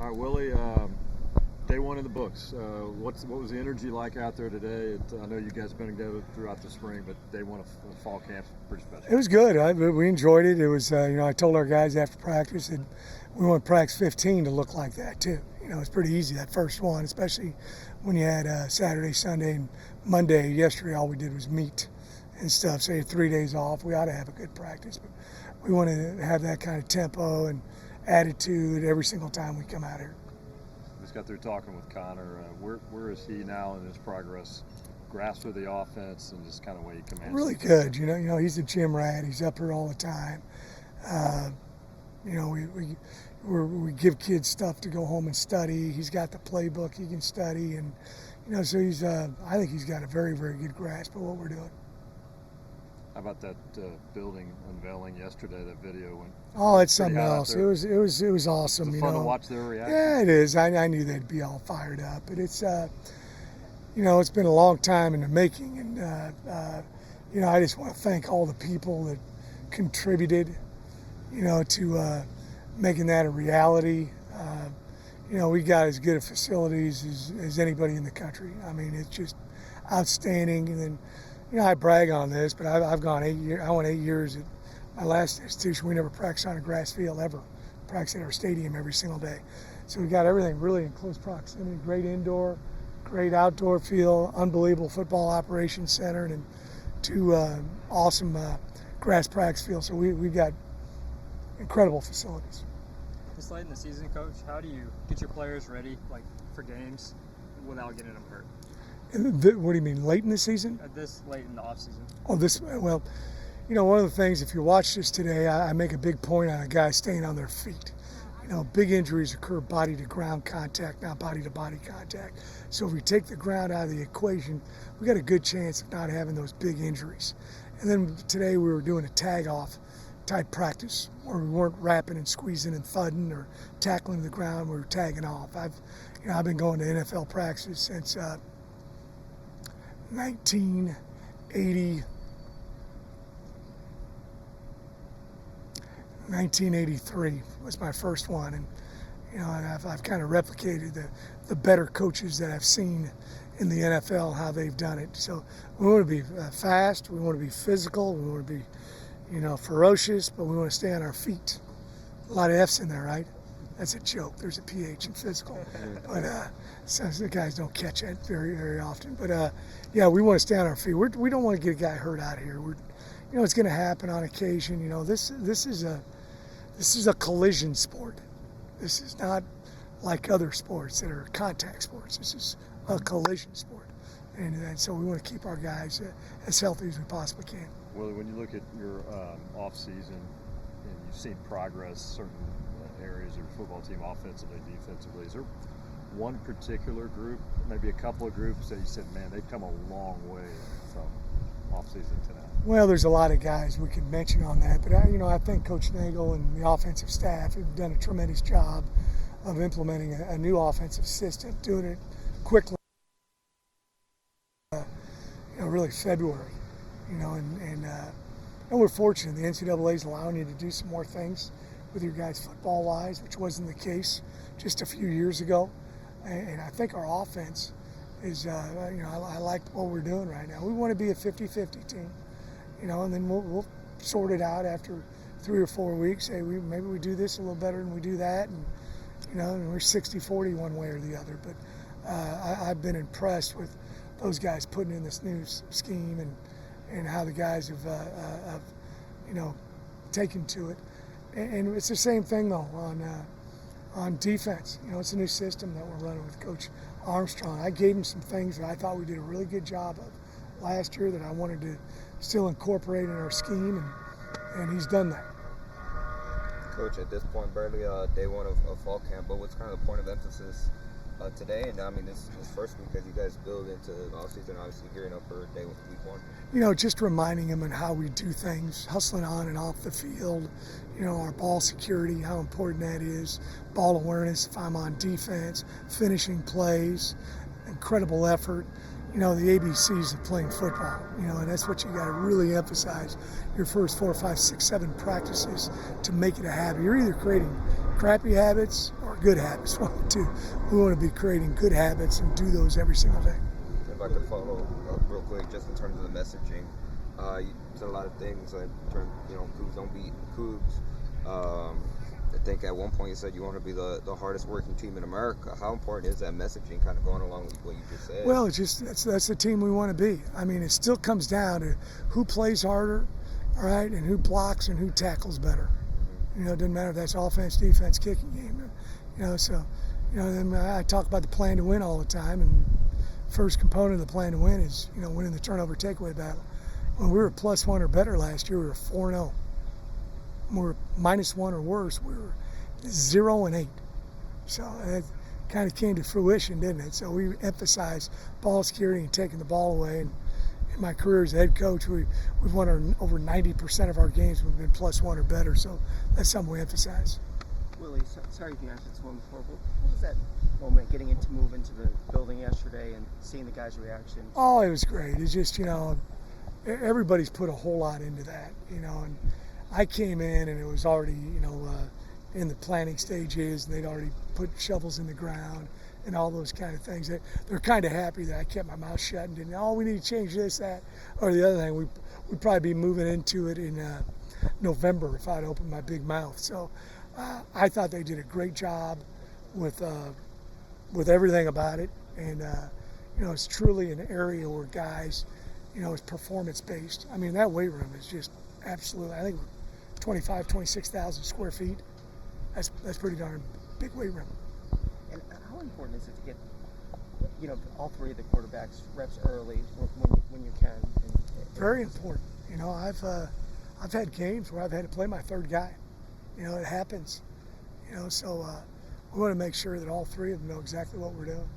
All right, Willie, day one in the books. What was the energy like out there today? I know you guys have been together throughout the spring, but day one of fall camp's pretty special. It was good. We enjoyed it. It was, I told our guys after practice that we want practice 15 to look like that too. It's pretty easy, that first one, especially when you had Saturday, Sunday, and Monday. Yesterday, all we did was meet and stuff. So you had 3 days off. We ought to have a good practice. But we want to have that kind of tempo and attitude every single time we come out here. Just got through talking with Connor. Where is he now in his progress? Grasp of the offense and just kind of way he commands. Really good. He's a gym rat. He's up here all the time. We give kids stuff to go home and study. He's got the playbook he can study, and so he's. I think he's got a very, very good grasp of what we're doing. How about that building unveiling yesterday? That video went. Oh, it's something else. It was awesome. It's fun to watch their reaction. Yeah, it is. I knew they'd be all fired up, but it's it's been a long time in the making, and I just want to thank all the people that contributed, to making that a reality. We got as good a facilities as anybody in the country. I mean, it's just outstanding. And then, I brag on this, but I've gone 8 years. I went 8 years at my last institution. We never practiced on a grass field ever. Practiced at our stadium every single day. So we got everything really in close proximity. Great indoor, great outdoor field, unbelievable football operations center, and two awesome grass practice fields. So we've got incredible facilities. This late in the season, Coach, how do you get your players ready, for games without getting them hurt? What do you mean, late in the season? This late in the offseason. Well, one of the things, if you watch this today, I make a big point on a guy staying on their feet. Big injuries occur body to ground contact, not body to body contact. So if we take the ground out of the equation, we got a good chance of not having those big injuries. And then today we were doing a tag off type practice where we weren't wrapping and squeezing and thudding or tackling the ground. We were tagging off. I've been going to NFL practices since 1983 was my first one, and I've kind of replicated the better coaches that I've seen in the NFL, how they've done it. So we want to be fast, we want to be physical, we want to be ferocious, but we want to stay on our feet. A lot of F's in there, right? That's a joke. There's a PH in physical, but some of the guys don't catch it very, very often. But we want to stay on our feet. We don't want to get a guy hurt out of here. It's going to happen on occasion. This is a collision sport. This is not like other sports that are contact sports. This is a collision sport, and so we want to keep our guys as healthy as we possibly can. Willie, when you look at your off season and you've seen progress, certain areas of your football team, offensively, defensively, is there one particular group, maybe a couple of groups that you said, man, they've come a long way from off season to now? Well, there's a lot of guys we could mention on that, but I think Coach Nagel and the offensive staff have done a tremendous job of implementing a new offensive system, doing it quickly. Really February, and we're fortunate. The NCAA is allowing you to do some more things with your guys football-wise, which wasn't the case just a few years ago. And I think our offense is, I like what we're doing right now. We want to be a 50-50 team, and then we'll sort it out after 3 or 4 weeks. Hey, maybe we do this a little better than we do that, and we're 60-40 one way or the other. But I've been impressed with those guys putting in this new scheme and how the guys have taken to it. And it's the same thing though on defense. It's a new system that we're running with Coach Armstrong. I gave him some things that I thought we did a really good job of last year that I wanted to still incorporate in our scheme, and he's done that. Coach, at this point, barely day one of fall camp, but what's kind of the point of emphasis today, and this first week as you guys build into the offseason, obviously gearing up for week one? Just reminding them on how we do things, hustling on and off the field, our ball security, how important that is, ball awareness if I'm on defense, finishing plays, incredible effort. The ABCs of playing football, and that's what you got to really emphasize your first 4, 5, 6, 7 practices to make it a habit. You're either creating crappy habits or good habits. We want to be creating good habits and do those every single day. If I could follow up real quick, just in terms of the messaging, you said a lot of things like, Cougs don't beat Cougs. I think at one point you said you want to be the hardest working team in America. How important is that messaging kind of going along with what you just said? Well, it's just that's the team we want to be. I mean, it still comes down to who plays harder, all right, and who blocks and who tackles better. It doesn't matter if that's offense, defense, kicking game. Then I talk about the plan to win all the time, and first component of the plan to win is, winning the turnover takeaway battle. When we were +1 or better last year, we were 4-0. When we were -1 or worse, we were 0-8. So that kind of came to fruition, didn't it? So we emphasized ball security and taking the ball away. And in my career as a head coach, we've won over 90% of our games. We've been +1 or better. So that's something we emphasize. Willie, sorry if you answered this one before, but what was that moment getting into the building yesterday and seeing the guys' reaction? Oh, it was great. It's just, everybody's put a whole lot into that, and I came in and it was already, in the planning stages, and they'd already put shovels in the ground and all those kind of things. They're kind of happy that I kept my mouth shut and didn't, we need to change this, that, or the other thing. We'd probably be moving into it in November if I'd opened my big mouth. So I thought they did a great job with everything about it. And, it's truly an area where guys, it's performance-based. I mean, that weight room is just absolutely, I think 26,000 square feet. That's pretty darn big weight room. And how important is it to get, all three of the quarterbacks reps early when you can? Very important. I've had games where I've had to play my third guy. It happens. So we want to make sure that all three of them know exactly what we're doing.